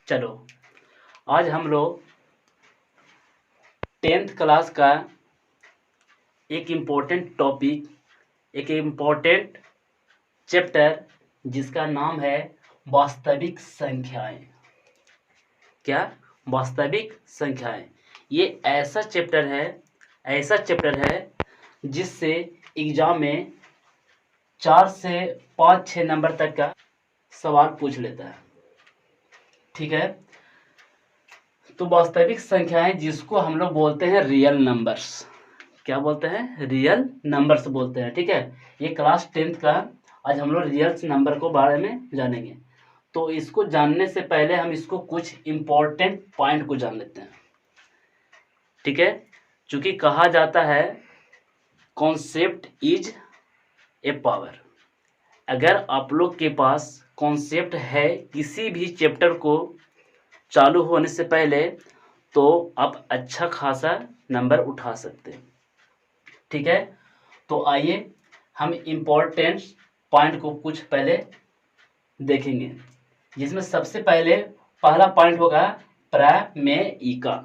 चलो आज हम लोग 10th क्लास का एक इम्पोर्टेंट टॉपिक, एक इम्पोर्टेंट चैप्टर जिसका नाम है वास्तविक संख्याएं। क्या? वास्तविक संख्याएं। ये ऐसा चैप्टर है जिससे एग्जाम में 4 से 5-6 नंबर तक का सवाल पूछ लेता है। ठीक है, तो वास्तविक संख्याएं जिसको हम लोग बोलते हैं रियल नंबर्स। क्या बोलते हैं? रियल नंबर्स बोलते हैं। ठीक है, ये क्लास 10th का आज हम लोग रियल नंबर को बारे में जानेंगे। तो इसको जानने से पहले हम इसको कुछ इम्पोर्टेंट पॉइंट को जान लेते हैं। ठीक है, चूंकि कहा जाता है कॉन्सेप्ट इज ए पावर। अगर आप लोग के पास कॉन्सेप्ट है किसी भी चैप्टर को चालू होने से पहले, तो आप अच्छा खासा नंबर उठा सकते हैं। ठीक है, तो आइए हम इम्पोर्टेंट पॉइंट को कुछ पहले देखेंगे, जिसमें सबसे पहले पहला पॉइंट होगा प्रमेयिका।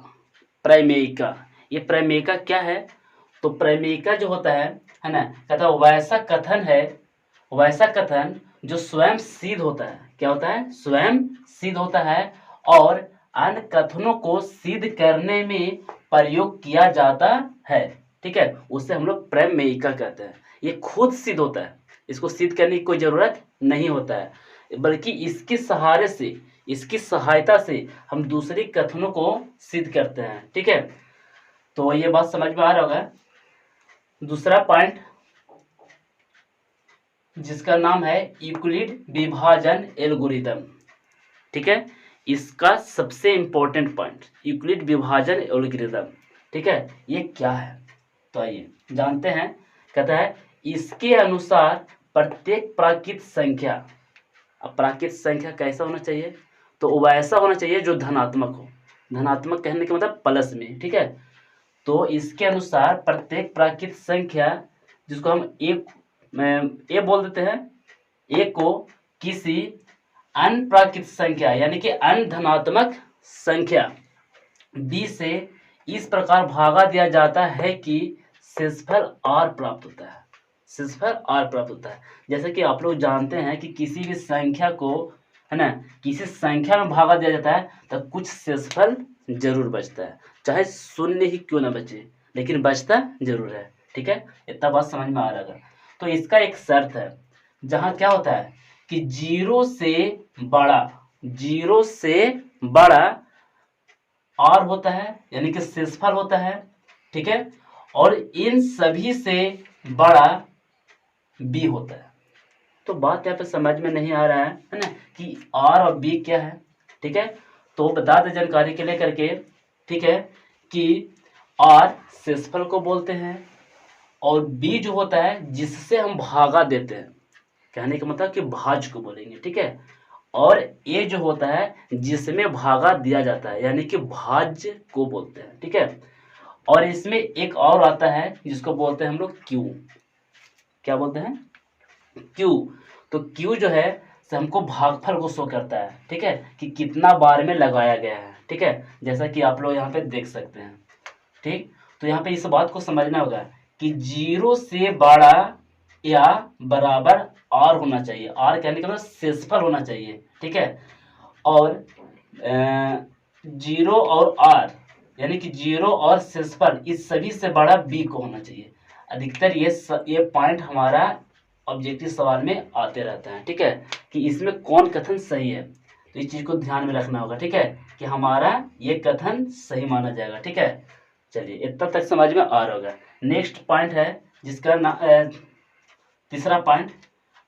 प्रमेयिका, ये प्रमेयिका क्या है? तो प्रमेयिका जो होता है ना, कहता है वैसा कथन जो स्वयं सिद्ध होता है। क्या होता है? स्वयं सिद्ध होता है और अन्य कथनों को सिद्ध करने में प्रयोग किया जाता है। ठीक है, उससे हम लोग प्रमेयिका कहते हैं। ये खुद सिद्ध होता है, इसको सिद्ध करने की कोई जरूरत नहीं होता है, बल्कि इसके सहारे से, इसकी सहायता से हम दूसरे कथनों को सिद्ध करते हैं। ठीक है, तो ये बात समझ में आ रहा होगा। दूसरा पॉइंट जिसका नाम है यूक्लिड विभाजन एल्गोरिथम। ठीक है, इसका सबसे इंपॉर्टेंट पॉइंट यूक्लिड विभाजन एल्गोरिथम। ठीक है, ये क्या है? तो आइए जानते हैं। कहता है इसके अनुसार प्रत्येक प्राकृत संख्या, अब प्राकृत संख्या कैसा होना चाहिए? तो वैसा होना चाहिए जो धनात्मक हो। धनात्मक कहने का मतलब प्लस में। ठीक है, तो इसके अनुसार प्रत्येक प्राकृत संख्या, जिसको हम ए बोल देते हैं, ए को किसी अन्य प्राकृत संख्या यानी कि अन्य धनात्मक संख्या बी से इस प्रकार भागा दिया जाता है कि शेषफल आर प्राप्त होता है। शेषफल आर प्राप्त होता है। जैसे कि आप लोग जानते हैं कि किसी भी संख्या को, है ना, किसी संख्या में भागा दिया जाता है तो कुछ शेषफल जरूर बचता है, चाहे शून्य ही क्यों ना बचे, लेकिन बचता जरूर है। ठीक है, इतना बात समझ में आ रहा है। तो इसका एक शर्त है, जहां क्या होता है कि जीरो से बड़ा आर होता है, यानी कि शेषफल होता है। ठीक है, और इन सभी से बड़ा बी होता है। तो बात यहाँ पे समझ में नहीं आ रहा है ना, कि आर और बी क्या है। ठीक है, तो बता दे जानकारी के लिए करके, ठीक है, कि आर शेषफल को बोलते हैं और बी जो होता है जिससे हम भागा देते हैं, कहने का मतलब कि भाज्य को बोलेंगे। ठीक है, और ए जो होता है जिसमें भागा दिया जाता है, यानी कि भाज्य को बोलते हैं। ठीक है, और इसमें एक और आता है जिसको बोलते हैं हम लोग क्यू। क्या बोलते हैं? क्यू। तो क्यू जो है से हमको भागफल को शो करता है। ठीक है, कि कितना बार में लगाया गया है। ठीक है, जैसा कि आप लोग यहाँ पे देख सकते हैं। ठीक, तो यहाँ पे इस बात को समझना होगा कि जीरो से बड़ा या बराबर आर होना चाहिए। आर कहने का मतलब शेषफल होना चाहिए। ठीक है, और जीरो और आर यानी कि जीरो और शेषफल इस सभी से बड़ा बी को होना चाहिए। अधिकतर ये पॉइंट हमारा ऑब्जेक्टिव सवाल में आते रहता है। ठीक है, कि इसमें कौन कथन सही है, तो इस चीज को ध्यान में रखना होगा। ठीक है, कि हमारा ये कथन सही माना जाएगा। ठीक है, चलिए इतना तक समझ में आ रहा होगा। नेक्स्ट पॉइंट है जिसका तीसरा पॉइंट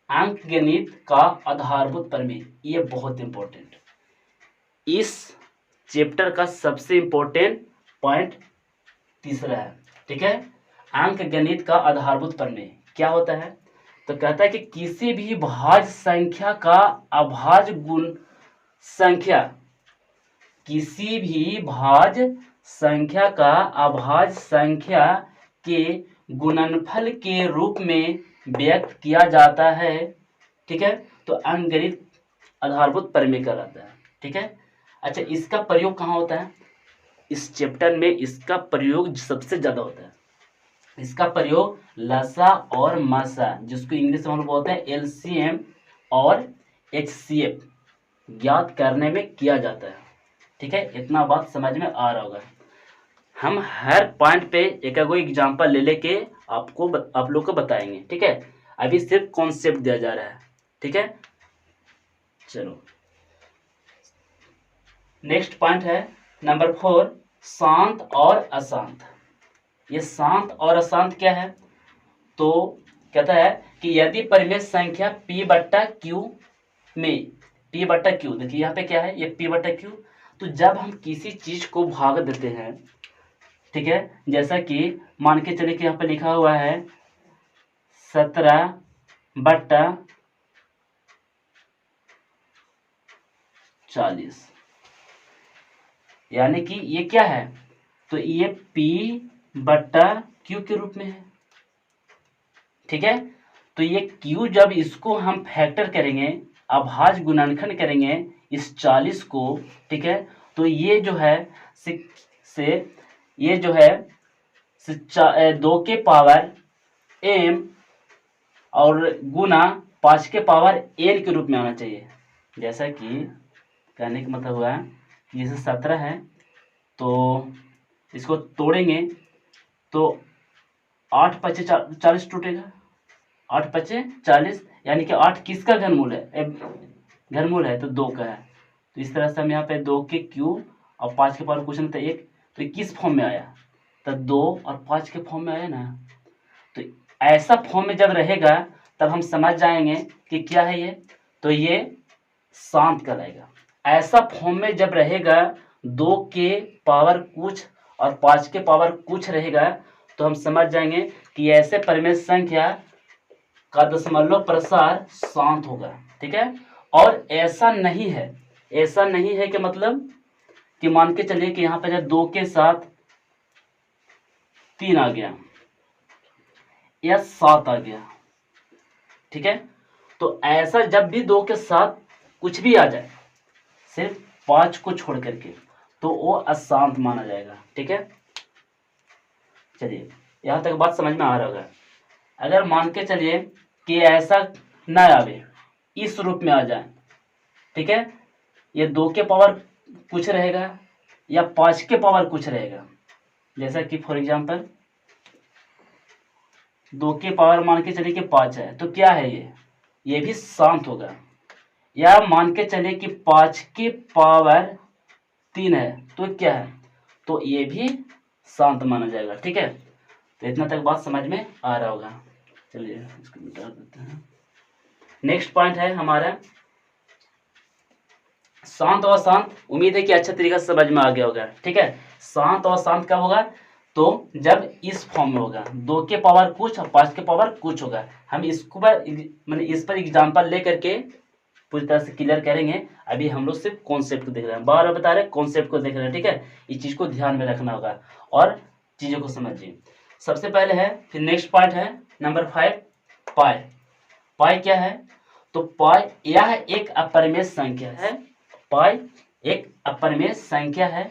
अंक गणित का आधारभूत प्रमेय। ये बहुत इंपॉर्टेंट, इस चैप्टर का सबसे इंपॉर्टेंट पॉइंट तीसरा है। ठीक है, अंक गणित का आधारभूत प्रमेय क्या होता है? तो कहता है कि किसी भी भाज्य संख्या का अभाज्य गुण संख्या, किसी भी भाज्य संख्या का अभाज्य संख्या के गुणनफल के रूप में व्यक्त किया जाता है। ठीक है, तो अंकगणित आधारभूत प्रमेय कहलाता है। ठीक है, अच्छा, इसका प्रयोग कहाँ होता है? इस चैप्टर में इसका प्रयोग सबसे ज्यादा होता है। इसका प्रयोग लसा और मसा, जिसको इंग्लिश में हम लोग बोलते हैं एलसीएम और एचसीएफ, ज्ञात करने में किया जाता है। ठीक है, इतना बात समझ में आ रहा होगा। हम हर पॉइंट पे एक एग्जांपल ले लेके आप लोग को बताएंगे। ठीक है, अभी सिर्फ कॉन्सेप्ट दिया जा रहा है। ठीक है, चलो नेक्स्ट पॉइंट है नंबर 4, शांत और अशांत। ये शांत और अशांत क्या है? तो कहता है कि यदि परिमेय संख्या p/q में p/q, देखिए यहाँ पे क्या है, ये p/q, तो जब हम किसी चीज को भाग देते हैं, ठीक है, जैसा कि मान के चलिए कि यहाँ पे लिखा हुआ है 17/40, यानी कि ये क्या है, तो ये p/q के रूप में है। ठीक है, तो ये q जब इसको हम फैक्टर करेंगे, अभाज्य गुणनखंड करेंगे इस 40 को, ठीक है, तो ये जो है ये जो है 2 के पावर m और गुना 5 के पावर n के रूप में आना चाहिए। जैसा कि कहने का मतलब हुआ जैसे 17 है, तो इसको तोड़ेंगे तो 8×5 = 40 टूटेगा, 8×5 = 40, यानी कि 8 किसका घनमूल है? घनमूल है तो 2 का है। तो इस तरह से हम यहाँ पे 2 के क्यूब और 5 के पावर कुछ नहीं था 1, तो किस फॉर्म में आया? तो 2 और 5 के फॉर्म में आया ना। तो ऐसा फॉर्म में जब रहेगा तब हम समझ जाएंगे कि क्या है ये, तो ये शांत कहलाएगा। ऐसा फॉर्म में जब रहेगा 2 के पावर कुछ और 5 के पावर कुछ रहेगा, तो हम समझ जाएंगे कि ऐसे परिमेय संख्या का दशमलव प्रसार शांत होगा। ठीक है, और ऐसा नहीं है कि मतलब कि मान के चलिए कि यहाँ पे जब 2 के साथ 3 आ गया या 7 आ गया, ठीक है, तो ऐसा जब भी 2 के साथ कुछ भी आ जाए सिर्फ 5 को छोड़ करके, तो वो अशांत माना जाएगा। ठीक है, चलिए यहाँ तक बात समझ में आ रहा होगा। अगर मान के चलिए कि ऐसा न आवे, इस रूप में आ जाए, ठीक है, ये 2 के पावर कुछ रहेगा या 5 के पावर कुछ रहेगा, जैसा कि फॉर एग्जांपल 2 के पावर मान के चलिए कि 5 है, तो क्या है ये भी शांत होगा। या मान के चलिए कि 5 के पावर 3 है, तो क्या है, तो ये भी शांत माना जाएगा। ठीक है, तो इतना तक बात समझ में आ रहा होगा। चलिए इसको मिटा देते हैं। नेक्स्ट पॉइंट है हमारा शांत और अशांत। उम्मीद है कि अच्छा तरीका से समझ में आ गया होगा। ठीक है, शांत और अशांत कब होगा, तो जब इस फॉर्म में होगा, 2 के पावर कुछ और 5 के पावर कुछ होगा। हम इसको मैंने इस पर एग्जांपल लेकर के पूरी तरह से क्लियर करेंगे। अभी हम लोग सिर्फ कॉन्सेप्ट को देख रहे हैं, बार बार बता रहे हैं कॉन्सेप्ट को देख रहे हैं। ठीक है, इस चीज को ध्यान में रखना होगा और चीजों को समझिए। सबसे पहले है, फिर नेक्स्ट पॉइंट है नंबर 5, पाई। पाई क्या है, तो पाई यह एक अपरिमेय संख्या है। पाई एक अपरिमेय संख्या है।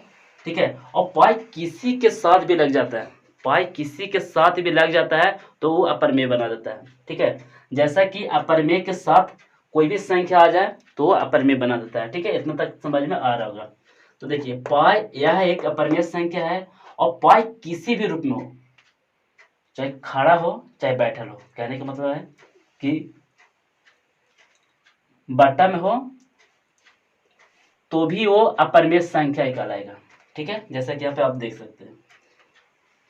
ठीक है, और पाई किसी के साथ भी लग जाता है, पाई किसी के साथ भी लग जाता है तो वो अपरिमेय बना देता है। ठीक है, जैसा कि अपरिमेय के साथ कोई भी संख्या आ जाए तो वो अपरिमेय बना देता है। ठीक है, इतना तक समझ में आ रहा होगा। तो देखिए, पाई यह एक अपरिमेय संख्या है और पाई किसी भी रूप में हो, चाहे खड़ा हो चाहे बैठल हो। कहने का मतलब है कि बट्टा में हो तो भी वो अपरिमेय संख्या ही कहलाएगा। ठीक है, जैसा कि यहाँ पे आप देख सकते हैं।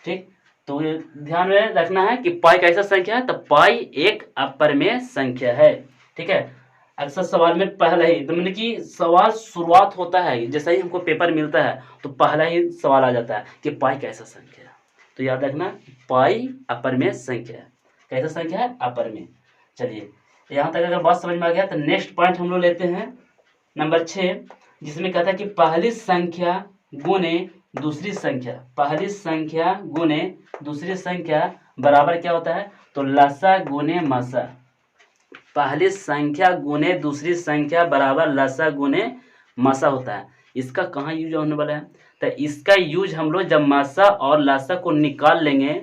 ठीक, तो ये ध्यान में रखना है कि पाई कैसा संख्या है, तो पाई एक अपरिमेय संख्या है। ठीक है, अक्सर सवाल में पहला ही तो मतलब कि सवाल शुरुआत होता है, जैसा ही हमको पेपर मिलता है तो पहला ही सवाल आ जाता है कि पाई कैसा संख्या है। तो याद रखना, पाई अपरिमेय संख्या है। कैसा संख्या है, अपरिमेय। चलिए यहाँ तक अगर बात समझ में आ गया तो नेक्स्ट पॉइंट हम लोग लेते हैं नंबर 6, जिसमें कहता है कि पहली संख्या गुने दूसरी संख्या, पहली संख्या गुने दूसरी संख्या बराबर क्या होता है, तो लसा गुने मसा। पहली संख्या गुने दूसरी संख्या बराबर लसा गुने मसा होता है। इसका कहाँ यूज होने वाला है? तो इसका यूज हम लोग जब मासा और लासा को निकाल लेंगे,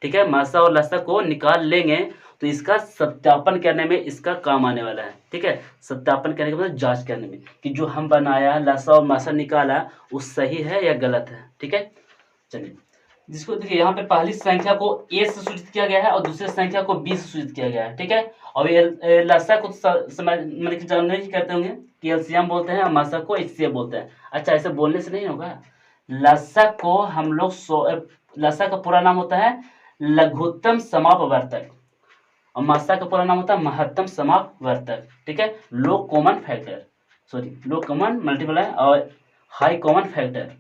ठीक है, मासा और लासा को निकाल लेंगे तो इसका सत्यापन करने में इसका काम आने वाला है, ठीक है। सत्यापन करने के मतलब जांच करने में कि जो हम बनाया लासा और मासा निकाला वो सही है या गलत है, ठीक है। चलिए, जिसको देखिए यहाँ पे पहली संख्या को ए से सूचित किया गया है और दूसरी संख्या को बी से सूचित किया गया है, ठीक है। और ये लासा को समझ मतलब कि जानने की करते होंगे कि एलसीएम बोलते हैं और मासा को एचसीएफ बोलते हैं। अच्छा, ऐसे बोलने से नहीं होगा। लासा को हम लोग लासा का पूरा नाम होता है लघुत्तम समापवर्तक और मासा का पूरा नाम होता है महत्तम समापवर्तक, ठीक है। लो कॉमन फैक्टर, सॉरी लो कॉमन मल्टीप्लाई और हाई कॉमन फैक्टर।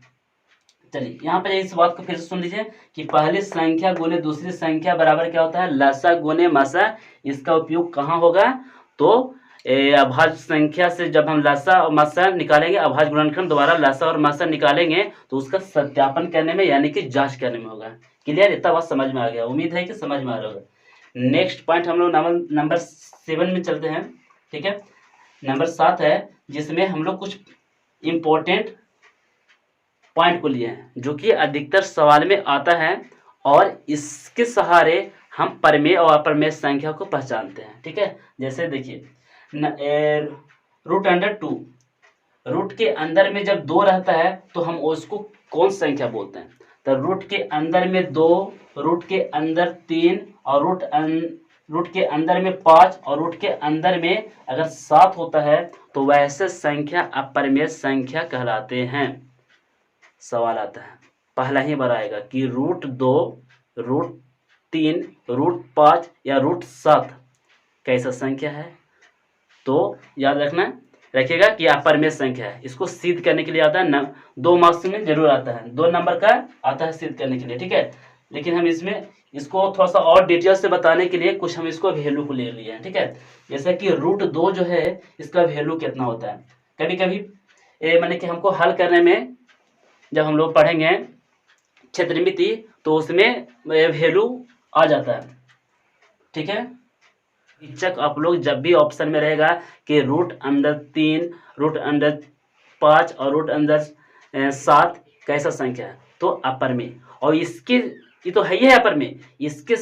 चलिए यहाँ पे इस बात को फिर से सुन लीजिए कि पहली संख्या गुने दूसरी संख्या बराबर क्या होता है? लसा गुने मसा। इसका उपयोग कहाँ होगा? तो अभाज्य संख्या से जब हम लसा और मसा निकालेंगे, अभाज्य गुणनखंड द्वारा लसा और मसा निकालेंगे तो उसका सत्यापन करने में यानी कि जांच करने में होगा। क्लियर? इतना बात समझ में आ गया, उम्मीद है कि समझ में आ रहा होगा। नेक्स्ट पॉइंट हम लोग नंबर 7 में चलते हैं, ठीक है। नंबर 7 है जिसमें हम लोग कुछ इम्पोर्टेंट पॉइंट को लिए हैं जो कि अधिकतर सवाल में आता है और इसके सहारे हम प्रमेय और अप्रमेय संख्या को पहचानते हैं, ठीक है। जैसे देखिए √2, रूट के अंदर में जब 2 रहता है तो हम उसको कौन संख्या बोलते हैं? तो रूट के अंदर में 2, रूट के अंदर 3 और रूट के अंदर में 5 और रूट के अंदर में अगर 7 होता है तो वैसे संख्या अप्रमेय संख्या कहलाते हैं। सवाल आता है, पहला ही बार आएगा कि √2, √3, √5 या √7 कैसा संख्या है? तो याद रखिएगा कि अप्रमेय संख्या है। इसको सिद्ध करने के लिए आता है 2 मार्क्स में जरूर आता है, 2 नंबर का आता है सिद्ध करने के लिए, ठीक है। लेकिन हम इसमें इसको थोड़ा सा और डिटेल से बताने के लिए कुछ हम इसको वैल्यू को ले लिए हैं, ठीक है। जैसे कि √2 जो है इसका वैल्यू कितना होता है? कभी कभी माने कि हमको हल करने में जब हम लोग पढ़ेंगे क्षेत्रमिति तो उसमें वैल्यू आ जाता है, ठीक है। शिक्षक आप लोग जब भी ऑप्शन में रहेगा कि √3, √5 और √7 कैसा संख्या है तो अप्रमेय, और इसके ये तो है ही है अप्रमेय, इसके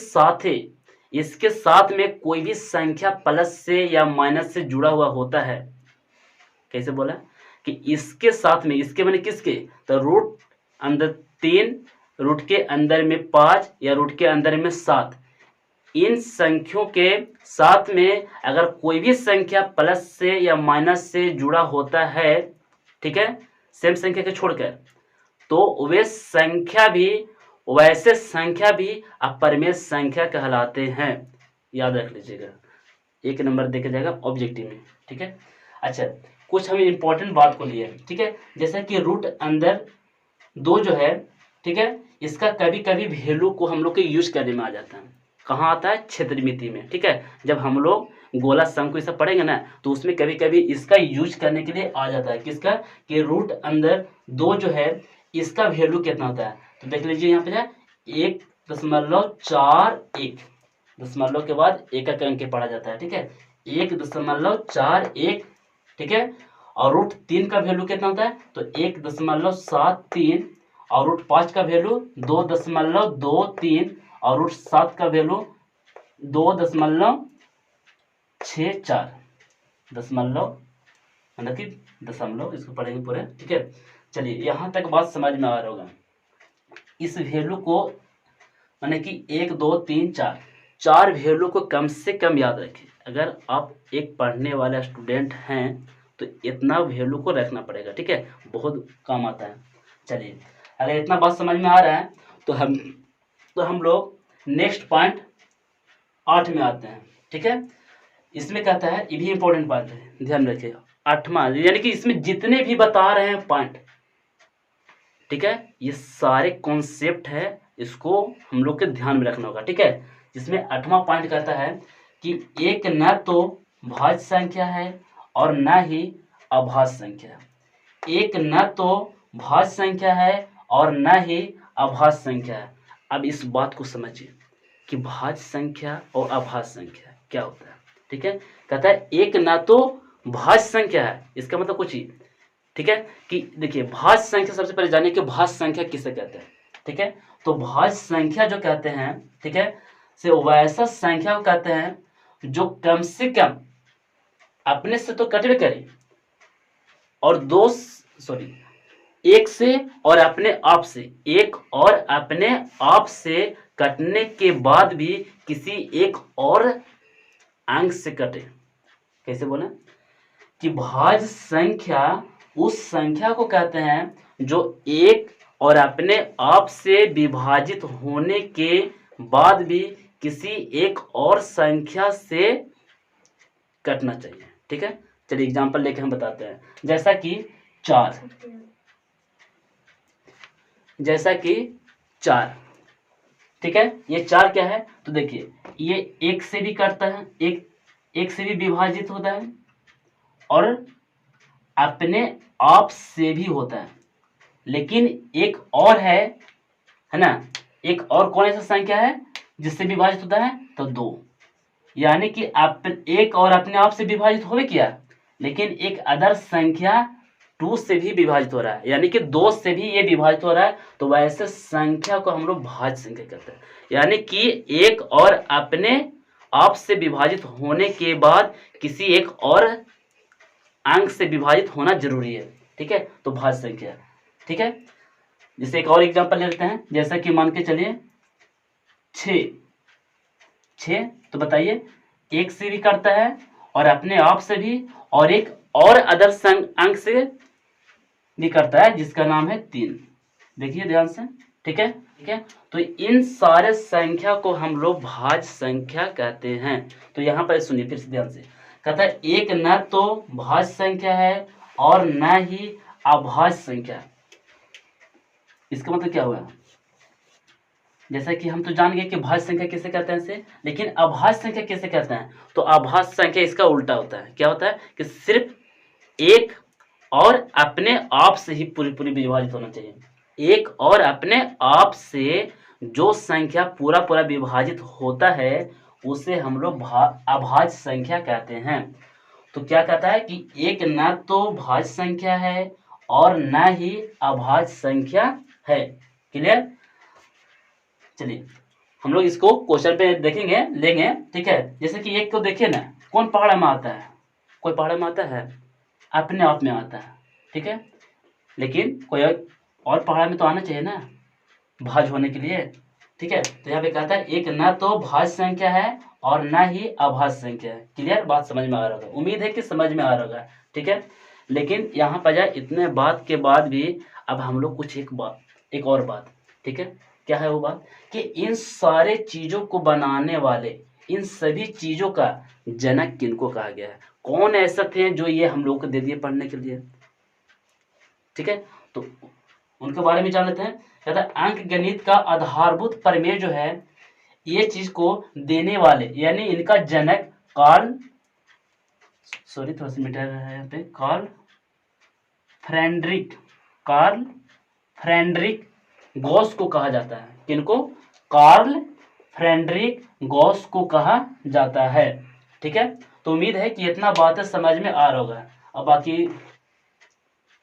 साथ में कोई भी संख्या प्लस से या माइनस से जुड़ा हुआ होता है। कैसे बोला कि इसके साथ में, इसके माने किसके? तो √3, रूट के अंदर में 5 या रूट के अंदर में 7, इन संख्याओं के साथ में अगर कोई भी संख्या प्लस से या माइनस से जुड़ा होता है, ठीक है, सेम संख्या के छोड़कर, तो वैसे संख्या भी अप्रमेय संख्या कहलाते हैं। याद रख लीजिएगा, 1 नंबर देखा जाएगा ऑब्जेक्टिव में, ठीक है। अच्छा, कुछ हम इम्पोर्टेंट बात को लिए, ठीक है। जैसे कि रूट अंदर 2 जो है, ठीक है, इसका कभी कभी वैल्यू को हम लोग के यूज करने में आ जाता है। कहाँ आता है? क्षेत्रमिति में, ठीक है। जब हम लोग गोला शंकु सब पढ़ेंगे ना तो उसमें कभी कभी इसका यूज करने के लिए आ जाता है। किसका? कि रूट अंदर 2 जो है इसका वैल्यू कितना होता है? तो देख लीजिए यहाँ पे है 1.41, दशमलव के बाद एक अंक के पढ़ा जाता है, ठीक है, 1.41, ठीक है। और √3 का वैल्यू कितना होता है? तो 1.73 और √5 का वैल्यू 2.23 और √7 का वैल्यू 2.64, मतलब कि दशमलव, इसको पढ़ेंगे पूरे, ठीक है। चलिए यहाँ तक बात समझ में आ रहा होगा। इस वैल्यू को माने कि 1, 2, 3, 4 वैल्यू को कम से कम याद रखें। अगर आप एक पढ़ने वाला स्टूडेंट हैं तो इतना वैल्यू को रखना पड़ेगा, ठीक है, बहुत काम आता है। चलिए, अगर इतना बात समझ में आ रहा है तो हम लोग नेक्स्ट पॉइंट 8 में आते हैं, ठीक है। इसमें कहता है, ये भी इंपॉर्टेंट पॉइंट है, ध्यान रखिए, 8वां, यानी कि इसमें जितने भी बता रहे हैं पॉइंट, ठीक है, ये सारे कॉन्सेप्ट है, इसको हम लोग के ध्यान में रखना होगा, ठीक है। जिसमें 8वां पॉइंट कहता है कि एक न तो भाज्य संख्या है और न ही अभाज्य संख्या। एक न तो भाज्य संख्या है और न ही अभाज्य संख्या है। अब इस बात को समझिए कि भाज्य संख्या और अभाज्य संख्या क्या होता है, ठीक है। कहता है एक न तो भाज्य संख्या है, इसका मतलब कुछ ही ठीक है। कि देखिए भाज्य संख्या सबसे पहले जानिए कि भाज्य संख्या किसे कहते हैं। ठीक है, तो भाज्य संख्या जो कहते हैं, ठीक है, से वैसा संख्या को कहते हैं जो कम से कम अपने से तो कटवे करे और एक से और अपने आप से, एक और अपने आप से कटने के बाद भी किसी एक और अंक से कटे। कैसे बोले कि भाज्य संख्या उस संख्या को कहते हैं जो एक और अपने आप से विभाजित होने के बाद भी किसी एक और संख्या से कटना चाहिए। ठीक है, चलिए एग्जांपल लेके हम बताते हैं। जैसा कि 4, ठीक है, ये 4 क्या है, तो देखिए ये एक से भी कटता है, एक से भी विभाजित होता है और अपने आप से भी होता है। लेकिन एक और है ना, एक और कौन सा संख्या है जिससे विभाजित होता है, तो 2। यानी कि एक और अपने आप से विभाजित हो किया, लेकिन एक अदर संख्या 2 से भी विभाजित हो रहा है, यानी कि 2 से भी ये विभाजित हो रहा है, तो वैसे संख्या को हम लोग भाज्य संख्या कहते हैं। यानी कि एक और अपने आप से विभाजित होने के बाद किसी एक और अंक से विभाजित होना जरूरी है। ठीक है, तो भाज्य संख्या। ठीक है, जैसे एक और एग्जांपल ले लेते हैं। जैसा कि मान के चलिए 6, तो बताइए एक से भी करता है और अपने आप से भी, और एक और अदर अंक से भी करता है जिसका नाम है 3। देखिए ध्यान से। ठीक है, ठीक है, तो इन सारे संख्या को हम लोग भाज्य संख्या कहते हैं। तो यहाँ पर सुनिए फिर से ध्यान से, कहता है एक न तो भाज्य संख्या है और न ही अभाज्य संख्या। इसका मतलब क्या हुआ, जैसा कि हम तो जान गए कि भाज्य संख्या किसे कहते हैं इसे, लेकिन अभाज्य संख्या किसे कहते हैं, तो अभाज्य संख्या इसका उल्टा होता है। क्या होता है कि सिर्फ एक और अपने आप से ही पूरी विभाजित होना चाहिए। एक और अपने आप से जो संख्या पूरा विभाजित होता है उसे हम लोग अभाज्य संख्या कहते हैं। तो क्या कहता है कि एक न तो भाज्य संख्या है और न ही अभाज्य संख्या है। क्लियर। चलिए हम लोग इसको क्वेश्चन पे देखेंगे, लेंगे। ठीक है, जैसे कि एक को देखिए ना, कौन पहाड़ में आता है, कोई पहाड़ में आता है, अपने आप में आता है। ठीक है, लेकिन कोई और पहाड़ में तो आना चाहिए ना भाज्य होने के लिए। ठीक है, तो यहाँ पे कहता है एक न तो भाज्य संख्या है और न ही अभाज्य संख्या है। क्लियर, बात समझ में आ रहा होगा, उम्मीद है कि समझ में आ रहा होगा। ठीक है, लेकिन यहाँ पर जाए इतने बात के बाद भी अब हम लोग कुछ एक और बात। ठीक है, क्या है वो बात कि इन सारे चीजों को बनाने वाले, इन सभी चीजों का जनक किनको कहा गया है, कौन ऐसा थे जो ये हम लोग को दे दिए पढ़ने के लिए। ठीक है, तो उनके बारे में जान लेते हैं। कहता है अंक गणित का आधारभूत प्रमेय जो है, ये चीज को देने वाले यानी इनका जनक कार्ल फ्रेडरिक गॉस को कहा जाता है। किनको, कार्ल फ्रेडरिक गॉस को कहा जाता है। ठीक है, तो उम्मीद है कि इतना बातें समझ में आ रहा होगा, अब बाकी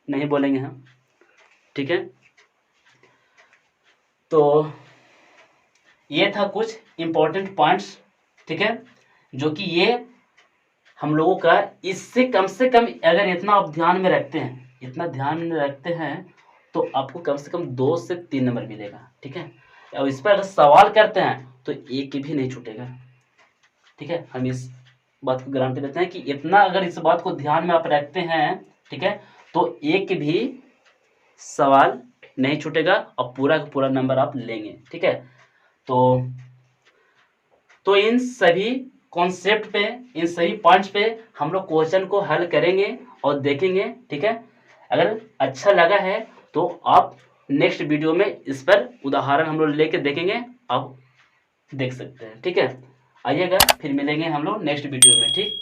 नहीं बोलेंगे हम। ठीक है, तो ये था कुछ इंपॉर्टेंट पॉइंट्स। ठीक है, जो कि ये हम लोगों का, इससे कम से कम अगर इतना आप ध्यान में रखते हैं, इतना ध्यान में रखते हैं तो आपको कम से कम 2 से 3 नंबर मिलेगा। ठीक है, और इस पर अगर सवाल करते हैं तो एक भी नहीं छूटेगा। ठीक है, हम इस बात को गारंटी देते हैं कि इतना अगर इस बात को ध्यान में आप रखते हैं, ठीक है, तो एक भी सवाल नहीं छूटेगा और पूरा का पूरा नंबर आप लेंगे। ठीक है, तो इन सभी कॉन्सेप्ट पे, इन सभी पॉइंट्स पे हम लोग क्वेश्चन को हल करेंगे और देखेंगे। ठीक है, अगर अच्छा लगा है तो आप नेक्स्ट वीडियो में इस पर उदाहरण हम लोग लेके देखेंगे, आप देख सकते हैं। ठीक है, आइएगा, फिर मिलेंगे हम लोग नेक्स्ट वीडियो में। ठीक।